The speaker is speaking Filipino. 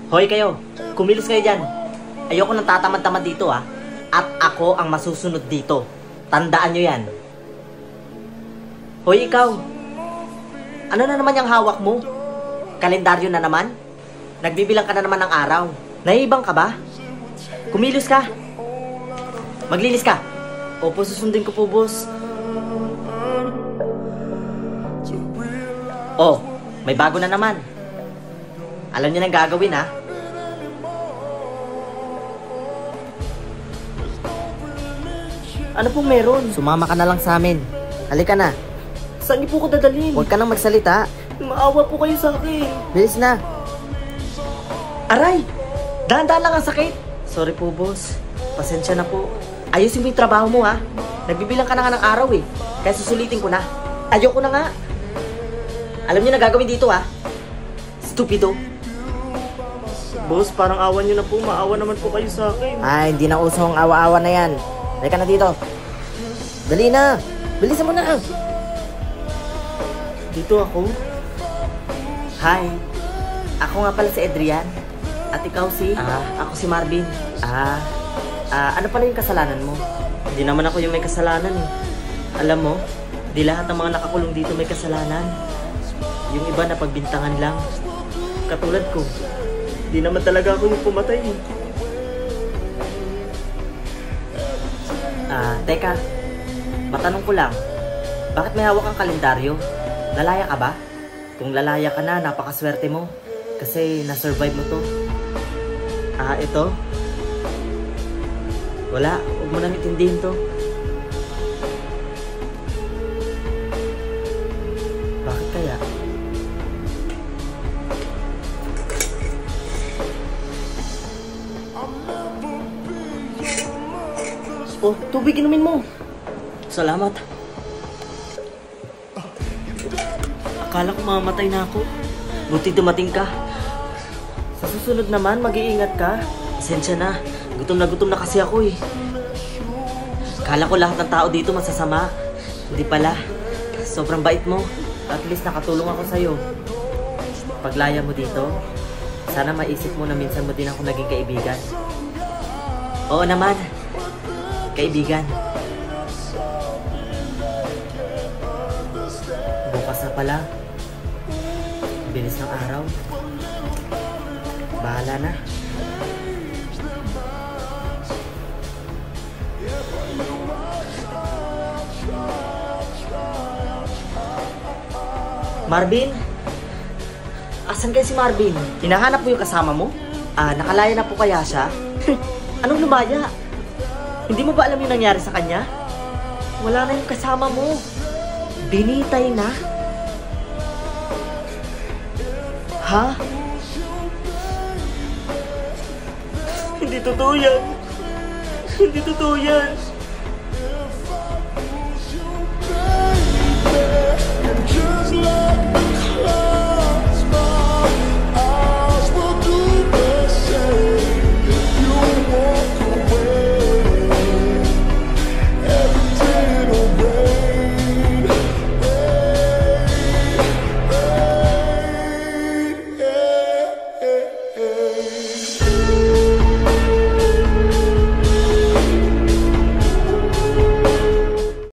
Hoy kayo, kumilos kayo dyan. Ayoko nang tatamad-tamad dito ah. At ako ang masusunod dito. Tandaan nyo yan. Hoy ikaw, ano na naman yung hawak mo? Kalendaryo na naman? Nagbibilang ka na naman ng araw. Naiibang ka ba? Kumilos ka. Maglinis ka. Opo, susundin ko po, boss. Oh, may bago na naman. Alam niyo nang gagawin, ha? Ano pong meron? Sumama ka na lang sa amin. Halika na. Saan niyo po ko dadalhin? Huwag ka nang magsalita. Maawa po kayo sa akin. Bilis na. Aray! Dahan-dahan lang ang sakit. Sorry po, boss. Pasensya na po. Ayusin mo yung trabaho mo, ha? Nagbibilang ka na nga ng araw, eh. Kaya susulitin ko na. Ayoko na nga. Alam niyo na gagawin dito, ha? Stupido. Boss, parang awan niyo na po. Maawa naman po kayo sa akin. Ay, hindi na uso ang awa-awa na yan. Halika na dito. Dali na. Bilisan mo na. Dito ako. Hi. Ako nga pala si Adrian. At ikaw si? Ako si Marvin. Ano pala yung kasalanan mo? Hindi naman ako yung may kasalanan eh. Alam mo, di lahat ng mga nakakulong dito may kasalanan. Yung iba na pagbintangan lang. Katulad ko. Di naman talaga ako yung pumatay eh. Teka. Matanong ko lang. Bakit may hawak kang kalendaryo? Lalaya ka ba? Kung lalaya ka na, napakaswerte mo. Kasi na-survive mo to. Ito? Wala, huwag mo nang itindihin to. Bakit kaya? Oh, tubig inumin mo. Salamat. Akala ko mamamatay na ako. Buti dumating ka. Sa susunod naman, mag-iingat ka. Pasensya na. Gutom na kasi ako eh. Akala ko lahat ng tao dito masasama. Hindi pala. Sobrang bait mo. At least nakatulong ako sa'yo. Paglaya mo dito, sana maisip mo na minsan mo din ako naging kaibigan. Oo naman. Kaibigan. Bukas na pala. Bilis ng araw. Bahala na. Marvin? Asan kayo si Marvin? Hinahanap mo yung kasama mo? Nakalaya na po kaya siya? Anong lumaya? Hindi mo ba alam yung nangyari sa kanya? Wala na yung kasama mo. Binitay na? Ha? Hindi totoo yan. Hindi totoo yan.